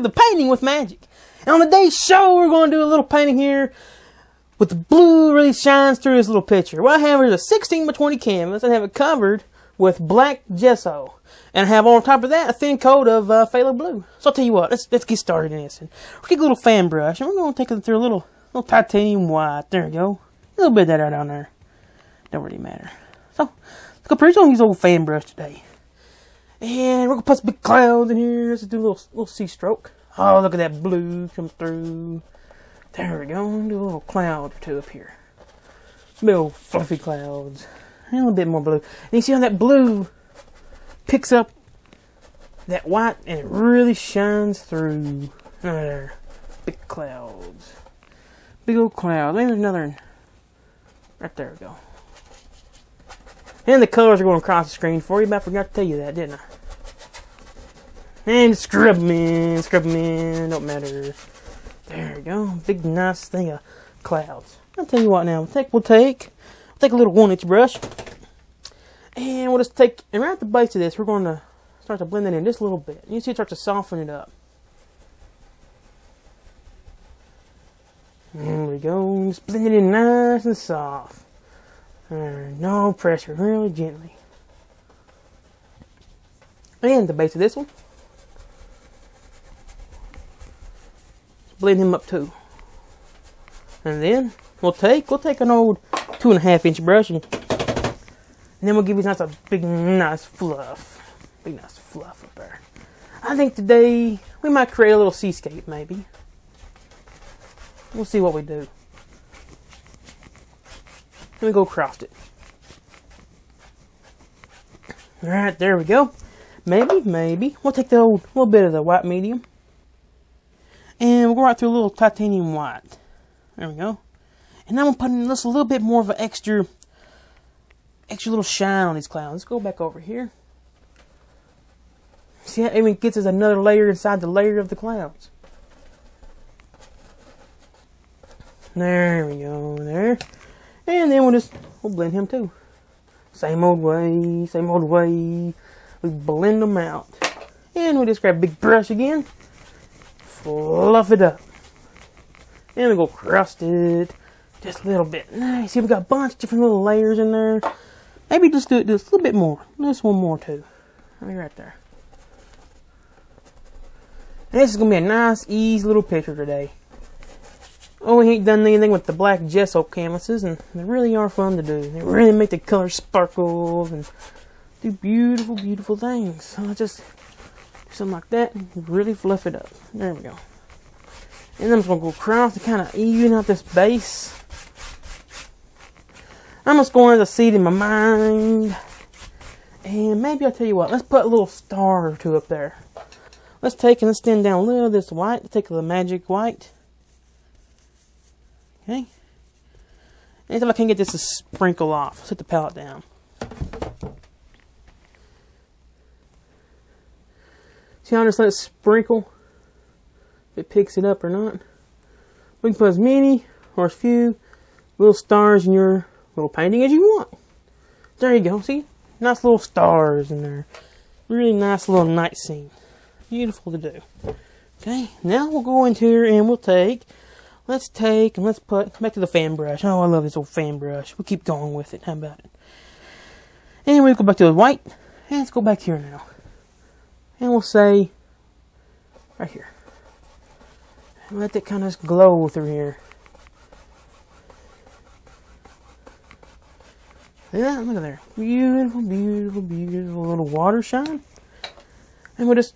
the painting with magic. And on today's show, we're going to do a little painting here with the blue really shines through this little picture. What I have is a 16 by 20 canvas. I have it covered with black gesso. And I have on top of that a thin coat of phthalo blue. So I'll tell you what, let's get started in this. And we'll get a little fan brush, and we're going to take it through a little titanium white. There we go. A little bit of that right down there. Don't really matter. So, let's go pretty on these old fan brush today. And we're going to put some big clouds in here. Let's do a little sea stroke. Oh, look at that blue come through. There we go. Do a little cloud or two up here. Some big old fluffy clouds. And a little bit more blue. And you see how that blue picks up that white and it really shines through. There. Big clouds. Big old cloud. Maybe another one. Right there we go. And the colors are going across the screen for you, but I forgot to tell you that, didn't I? And scrub them in, don't matter. There we go. Big nice thing of clouds. I'll tell you what now, we'll take a little 1-inch brush. And we'll just take, and right at the base of this, we're going to start to blend it in just a little bit. You see it start to soften it up. There we go. Just blend it in nice and soft. No pressure, really gently. And the base of this one. Blend him up too. And then we'll take an old 2.5-inch brush and then we'll give you a big nice fluff. Big nice fluff up there. I think today we might create a little seascape maybe. We'll see what we do. Let me go across it. Alright, there we go. Maybe. We'll take the old little bit of the white medium. And we'll go right through a little titanium white. There we go. And now I'm putting just a little bit more of an extra little shine on these clouds. Let's go back over here. See how it even gets us another layer inside the layer of the clouds. There we go, there. And then we'll blend him too. Same old way. We blend them out. And we'll just grab a big brush again. Fluff it up. And we go across it just a little bit. Nice. See, we got a bunch of different little layers in there. Maybe just do it just a little bit more. Just one more too. Right there. And this is going to be a nice, easy little picture today. Oh, we ain't done anything with the black gesso canvases, and they really are fun to do. They really make the colors sparkle and do beautiful, beautiful things. So let's just do something like that and really fluff it up. There we go. And I'm just going to go across to kind of even out this base. I'm just going to see it in my mind. And maybe I'll tell you what, let's put a little star or two up there. Let's thin down a little of this white. Let's take the magic white. Okay. And if I can get this to sprinkle off, set the palette down. See how I just let it sprinkle? If it picks it up or not. We can put as many or as few little stars in your little painting as you want. There you go. See? Nice little stars in there. Really nice little night scene. Beautiful to do. Okay. Now we'll go into here and let's put back to the fan brush. Oh, I love this old fan brush. We'll keep going with it. How about it? And we'll go back to the white. And let's go back here now. And we'll say right here. And let that kind of glow through here. Yeah, look at there. Beautiful, beautiful, beautiful little water shine. And we'll just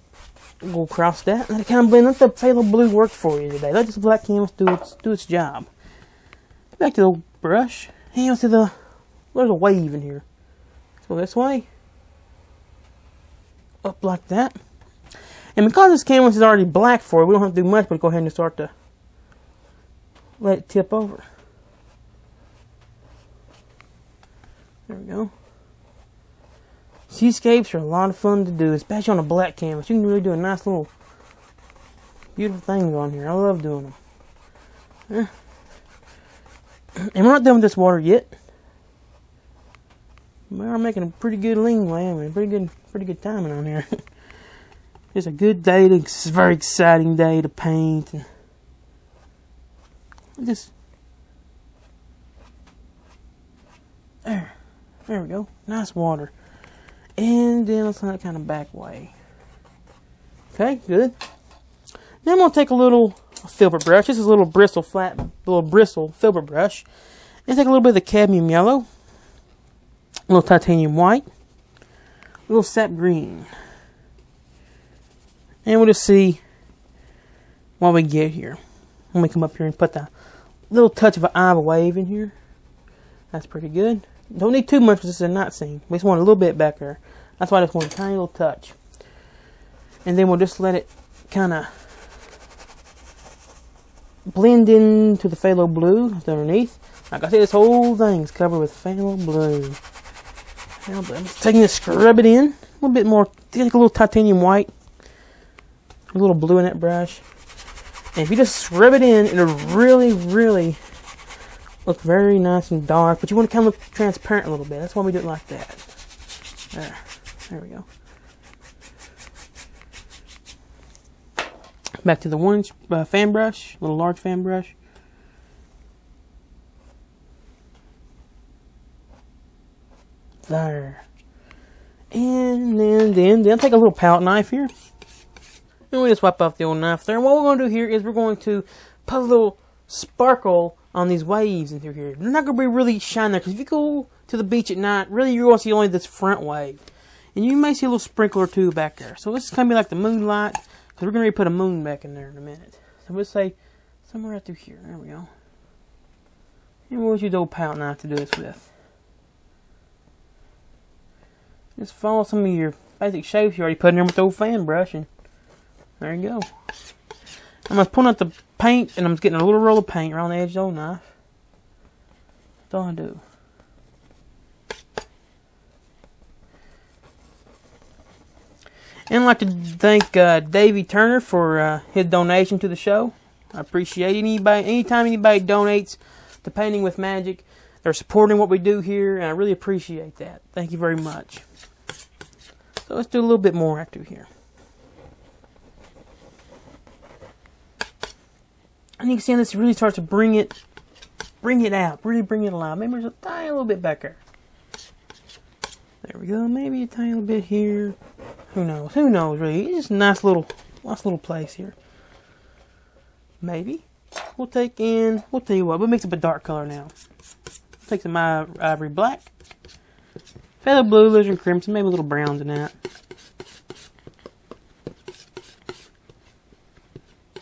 go across that. And kind of blend. Let the phthalo blue work for you today. Let this black canvas do its job. Back to the brush. And to there's a wave in here. So this way. Up like that. And because this canvas is already black for it, we don't have to do much but go ahead and start to let it tip over. There we go. Seascapes are a lot of fun to do, especially on a black canvas. You can really do a nice little beautiful things on here. I love doing them. And we're not done with this water yet. We are making a pretty good lean way. I mean, pretty good timing on here. It's a good day. It's a very exciting day to paint. And just there we go. Nice water. And then let's let it kind of back way. Okay, good. Now I'm gonna take a little filbert brush. This is a little bristle filbert brush. And take a little bit of the cadmium yellow, a little titanium white, a little sap green. And we'll just see what we get here. Let me come up here and put the little touch of an eye of a wave in here. That's pretty good. Don't need too much because this is a knot seam. We just want a little bit back there. That's why I just want a tiny little touch. And then we'll just let it kind of blend into the phthalo blue that's underneath. Like I said, this whole thing's covered with phthalo blue. Now, I'm just taking this, scrub it in. A little bit more, take a little titanium white. A little blue in that brush. And if you just scrub it in, it'll really, really look very nice and dark. But you want to kind of look transparent a little bit. That's why we do it like that. There we go. Back to the 1-inch fan brush, little large fan brush. There. And then take a little palette knife here. And we just wipe off the old knife there. And what we're going to do here is we're going to put a little sparkle on these waves in through here. They're not going to be really shiny there, because if you go to the beach at night, really you're going to see only this front wave. And you may see a little sprinkle or two back there. So this is going to be like the moonlight, because we're going to put a moon back in there in a minute. So we'll say somewhere right through here. There we go. And we'll use the old palette knife to do this with. Just follow some of your basic shapes you already put in there with the old fan brush, and there you go. I'm just pulling out the paint, and I'm just getting a little roll of paint around the edge of the old knife. That's all I do. And I'd like to thank Davey Turner for his donation to the show. I appreciate anytime anybody donates to Painting with Magic. They're supporting what we do here, and I really appreciate that. Thank you very much. So let's do a little bit more right through here. And you can see how this really starts to bring it out, really bring it alive. Maybe there's a tiny little bit back there. There we go. Maybe a tiny little bit here. Who knows? Who knows, really? It's just a nice little place here. Maybe. We'll tell you what, we'll mix up a dark color now. Take some ivory black. Phthalo blue, alizarin crimson, maybe a little browns in that.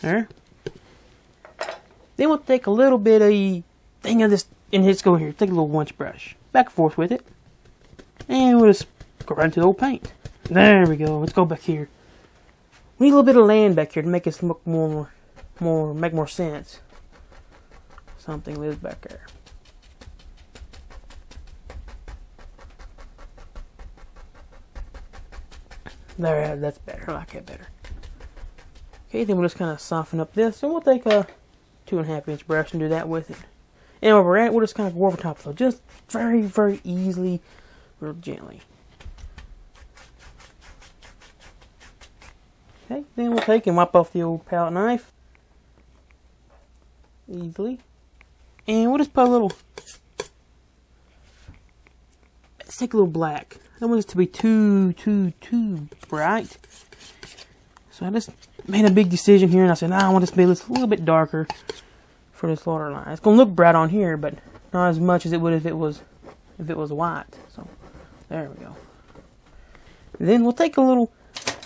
There. Then we'll take a little bit of thing of this, and let's go here. Take a little 1-inch brush. Back and forth with it. And we'll just go right into the old paint. There we go. Let's go back here. We need a little bit of land back here to make us look make more sense. Something lives back there. There, that's better. I like that better. Okay, then we'll just kind of soften up this, and we'll take a 2.5-inch brush and do that with it. And where we're at, we'll just kind of go over top of it, just very, very easily, real gently. Okay, then we'll take and wipe off the old palette knife easily, and we'll just put a little. Let's take a little black. I don't want this to be too bright. So I just made a big decision here, and I said, I want this to be a little bit darker for this water line. It's gonna look bright on here, but not as much as it would if it was white. So there we go. And then we'll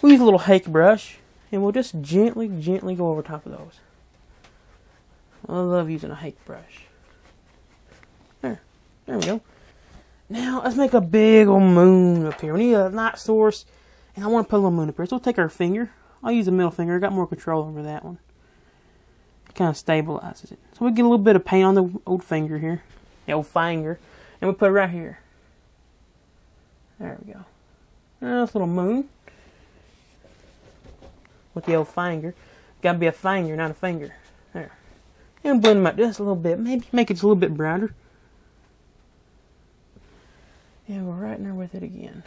use a little hake brush, and we'll just gently go over top of those. I love using a hake brush. There we go. Now, let's make a big old moon up here. We need a light source, and I want to put a little moon up here. So we'll take our finger. I'll use the middle finger. I got more control over that one. It kind of stabilizes it. So we get a little bit of paint on the old finger here. The old finger. And we put it right here. There we go. Now, this little moon. With the old finger. Got to be a finger, not a finger. There. And blend them out just a little bit. Maybe make it just a little bit brighter. And we're right in there with it again.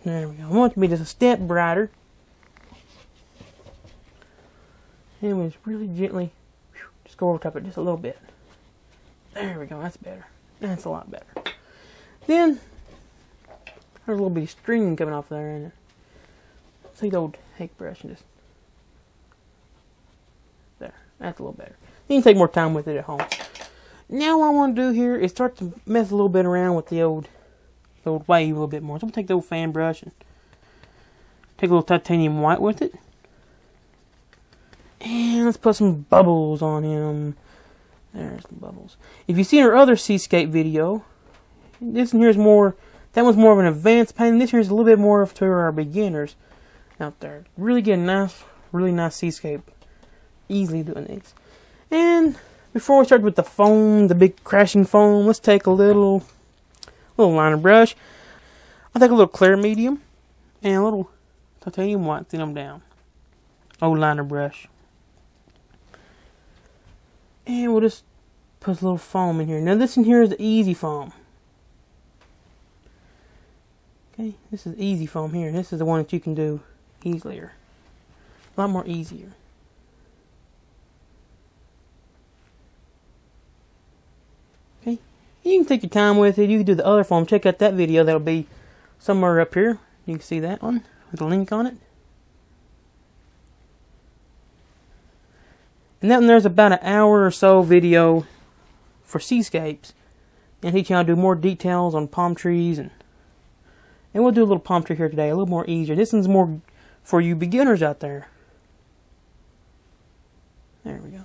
There we go. I want it to be just a step brighter. And we just really gently just go over top of it just a little bit. There we go. That's better. That's a lot better. Then there's a little bit of string coming off there. And take the old hake brush and just there. That's a little better. You can take more time with it at home. Now what I want to do here is start to mess a little bit around with the old wave a little bit more. So I'm going to take the old fan brush and take a little titanium white with it. And let's put some bubbles on him. There's the bubbles. If you've seen our other seascape video, this one here is more, that one's more of an advanced painting. This here is a little bit more of to our beginners out there. Really get a nice, really nice seascape. Easily doing these. And before we start with the foam, the big crashing foam, let's take a little liner brush. I'll take a little clear medium and a little titanium white, thin them down. Old liner brush. And we'll just put a little foam in here. Now this in here is the easy foam. Okay, this is easy foam here. This is the one that you can do easier. A lot more easier. Okay, you can take your time with it. You can do the other foam. Check out that video. That'll be somewhere up here. You can see that one with a link on it. And then there's about an hour or so video for seascapes. And teach you how to do more details on palm trees. And we'll do a little palm tree here today. A little more easier. This one's more for you beginners out there. There we go.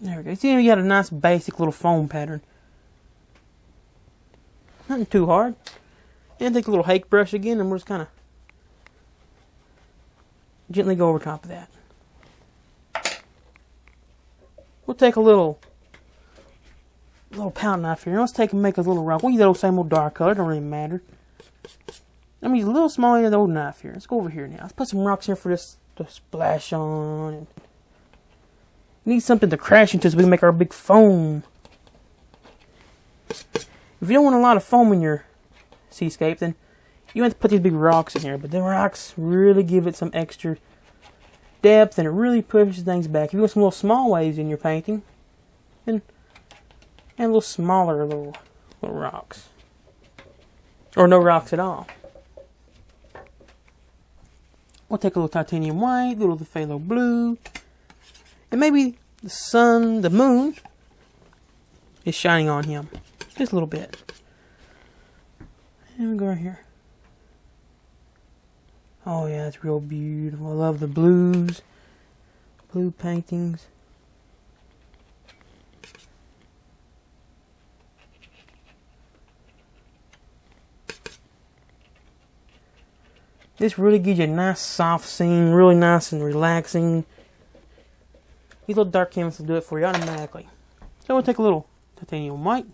There we go. See, we got a nice basic little foam pattern. Nothing too hard. And take a little hake brush again, and we'll just kind of gently go over top of that. We'll take a little palette knife here. Let's take and make a little rock. We'll use that old same old dark color. Don't really matter. I'm gonna use a little smaller than the old knife here. Let's go over here now. Let's put some rocks here for this to splash on. And need something to crash into so we can make our big foam. If you don't want a lot of foam in your seascape, then you have to put these big rocks in here. But the rocks really give it some extra depth, and it really pushes things back. If you want some little small waves in your painting, then add a little smaller little rocks. Or no rocks at all. We'll take a little titanium white, a little phthalo blue, and maybe the sun, the moon, is shining on him. Just a little bit. And we go right here. Oh yeah, it's real beautiful. I love the blues. Blue paintings. This really gives you a nice soft scene. Really nice and relaxing. These little dark canvas will do it for you automatically. So we'll take a little titanium white.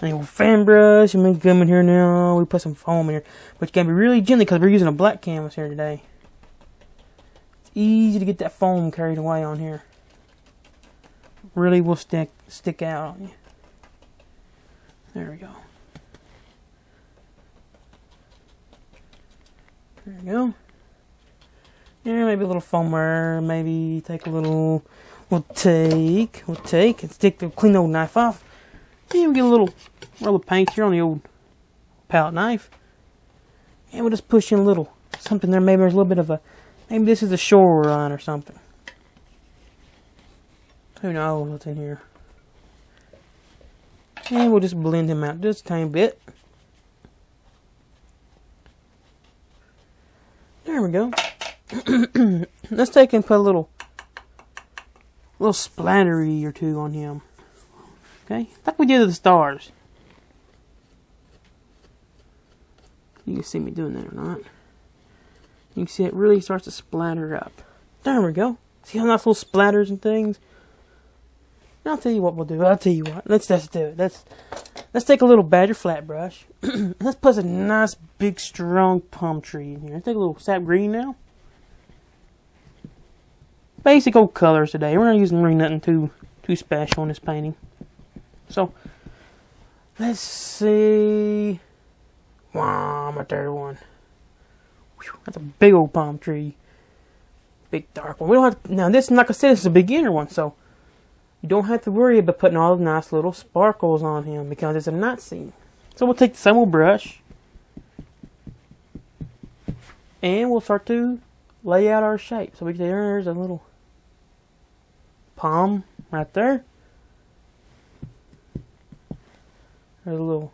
And a little fan brush, and we come in here now. We put some foam in here, but you gotta be really gently because we're using a black canvas here today. It's easy to get that foam carried away on here. Really will stick out on you. There we go. There we go. Yeah, maybe a little foamer. Maybe take a little. We'll take and stick the clean old knife off. And we get a little paint here on the old palette knife. And we'll just push in a little something there. Maybe there's a little bit of a, maybe this is a shoreline or something. Who knows what's in here. And we'll just blend him out just a tiny bit. There we go. Let's take and put a little splattery or two on him. Okay, like we did with the stars. You can see me doing that or not. You can see it really starts to splatter up. There we go. See how nice little splatters and things? I'll tell you what we'll do. I'll tell you what. Let's do it. Let's take a little badger flat brush. Let's put a nice big strong palm tree in here. Let's take a little sap green now. basic old colors today. We're not using really nothing too special in this painting. So, let's see. Wow, my third one. Whew, that's a big old palm tree. Big dark one. We don't have to, now this, like I said, this is a beginner one, so you don't have to worry about putting all the nice little sparkles on him because it's a night scene. So we'll take the same old brush and we'll start to lay out our shape. So there's a little palm right there. There's a little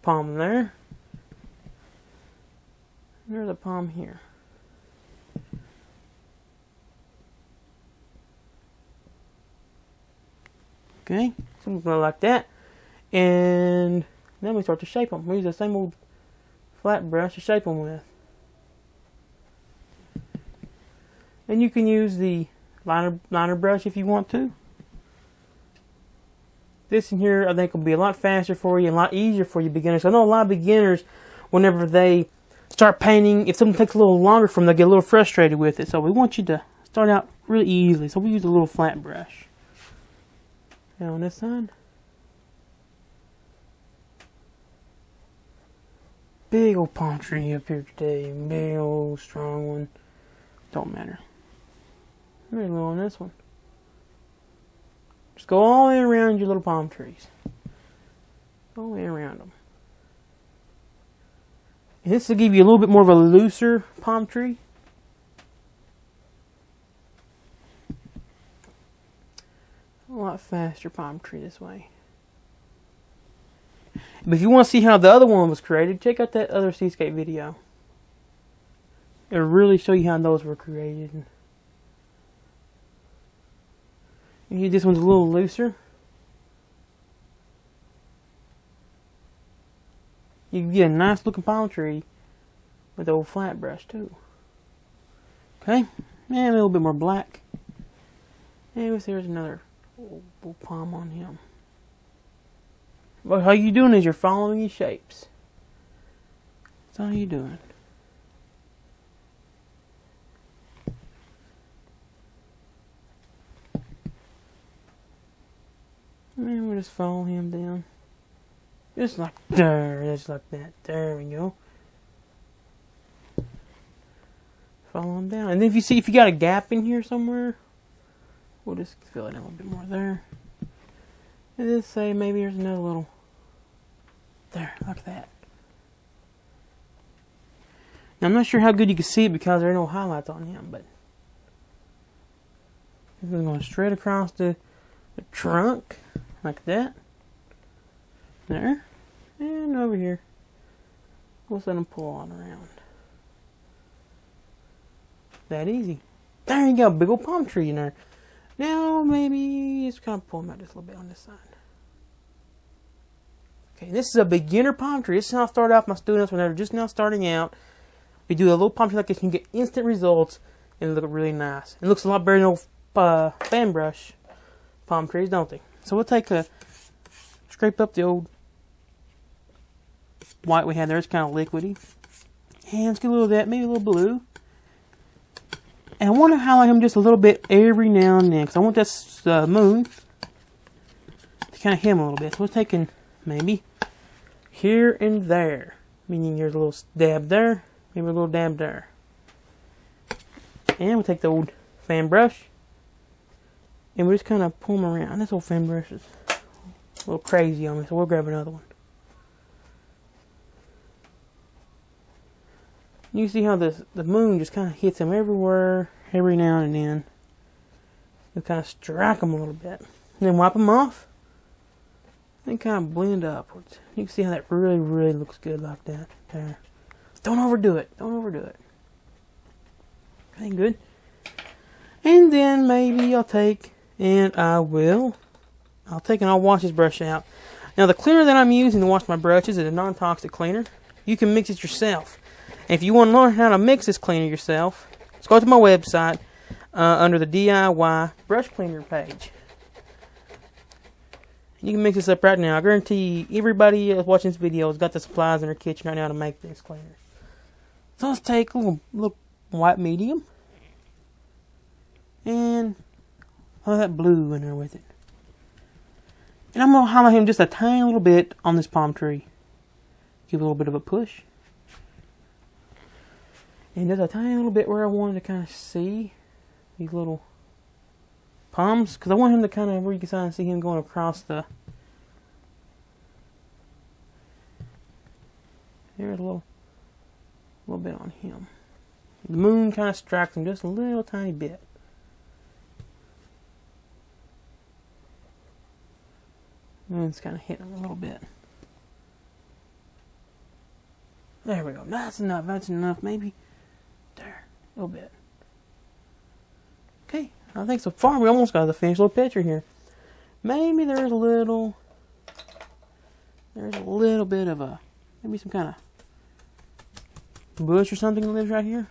palm there. There's a palm here. Okay, something like that. And then we start to shape them. We use the same old flat brush to shape them with. And you can use the liner brush if you want to. This in here I think will be a lot faster for you and a lot easier for you beginners. I know a lot of beginners, whenever they start painting, if something takes a little longer for them, they get a little frustrated with it. So we want you to start out really easily. So we use a little flat brush. Now on this side. Big old palm tree up here today. Big old strong one. Don't matter. Maybe a little on this one. Just go all the way around your little palm trees. All the way around them. And this will give you a little bit more of a looser palm tree. A lot faster palm tree this way. But if you want to see how the other one was created, check out that other Seascape video. It'll really show you how those were created. And this one's a little looser. You can get a nice looking palm tree with the old flat brush too. Okay, and a little bit more black. And there's another old palm on him. But how you doing is you're following your shapes. That's all you're doing. And we'll just follow him down. Just like there, just like that. There we go. Follow him down. And then if you got a gap in here somewhere, we'll just fill it in a little bit more there. And then say maybe there's another little there, like that. Now I'm not sure how good you can see it because there are no highlights on him, but I'm going straight across the trunk like that. There. And over here. We'll let him pull on around. That easy. There you go, big old palm tree in there. Now maybe just kind of pull him out just a little bit on this side. Okay, this is a beginner palm tree. This is how I start off my students when they're just now starting out. We do a little palm tree like this, you can get instant results and look really nice. It looks a lot better than old fan brush palm trees, don't they? So we'll take scrape up the old white we had there. It's kind of liquidy. And let's get a little of that, maybe a little blue. And I want to highlight him just a little bit every now and then, because I want this moon to kind of hit him a little bit. So we're taking maybe here and there, meaning there's a little dab there, maybe a little dab there. And we'll take the old fan brush, and we'll just kind of pull them around. This old fan brush is a little crazy on me, so we'll grab another one. You see how the moon just kind of hits him everywhere, every now and then. You kind of strike them a little bit. And then wipe them off. And kind of blend upwards. You can see how that really, really looks good like that. There. Don't overdo it. Don't overdo it. Okay, good. And then maybe I'll take and I'll wash this brush out. Now the cleaner that I'm using to wash my brushes is a non-toxic cleaner. You can mix it yourself. And if you want to learn how to mix this cleaner yourself, just go to my website under the DIY brush cleaner page. You can mix this up right now. I guarantee everybody watching this video has got the supplies in their kitchen right now to make this cleaner. So let's take a little white medium. And all that blue in there with it. And I'm going to highlight him just a tiny little bit on this palm tree. Give it a little bit of a push. And there's a tiny little bit where I wanted to kind of see these little palms. Because I want him to kind of, where you can kind of see him going across the... There's a little bit on him. The moon kind of strikes him just a little tiny bit. Moon's kind of hitting him a little bit. There we go. That's enough. That's enough. Maybe there. A little bit. Okay. I think so far we almost got the finished little picture here. Maybe there's a little bit of a, maybe some kind of bush or something that lives right here.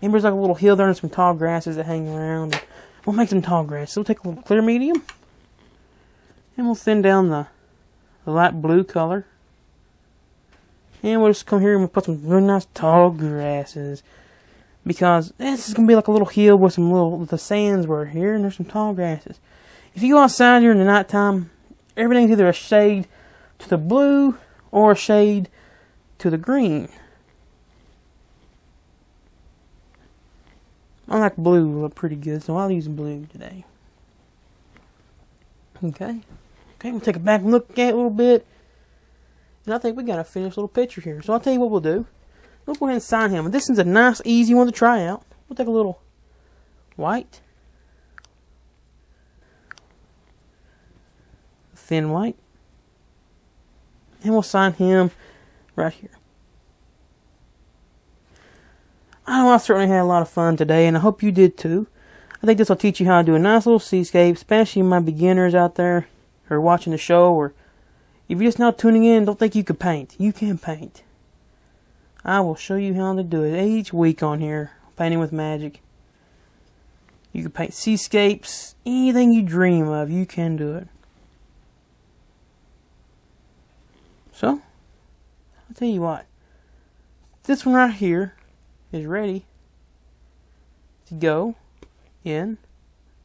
Maybe there's like a little hill there and some tall grasses that hang around. We'll make some tall grass. So we'll take a little clear medium. And we'll thin down the light blue color. And we'll just come here and we'll put some really nice tall grasses. Because this is going to be like a little hill with the sands were here. And there's some tall grasses. If you go outside here in the nighttime, everything's either a shade to the blue or a shade to the green. I like blue look pretty good, so I'll use blue today. Okay, we'll take a back look at it a little bit. And I think we got a finished little picture here. So I'll tell you what we'll do. We'll go ahead and sign him. This is a nice, easy one to try out. We'll take a little white. Thin white. And we'll sign him right here. I know I certainly had a lot of fun today, and I hope you did too. I think this will teach you how to do a nice little seascape, especially my beginners out there who are watching the show, or if you're just now tuning in, don't think you can paint. You can paint. I will show you how to do it each week on here, Painting with Magic. You can paint seascapes, anything you dream of, you can do it. So, I'll tell you what. This one right here is ready to go in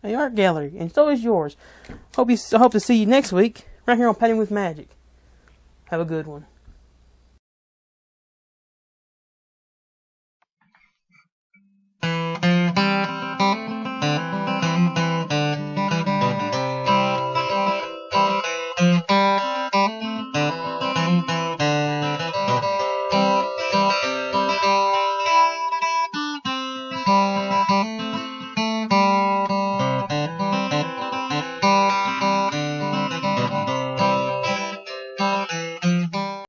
a art gallery, and so is yours. I hope to see you next week right here on Painting with Magic. Have a good one.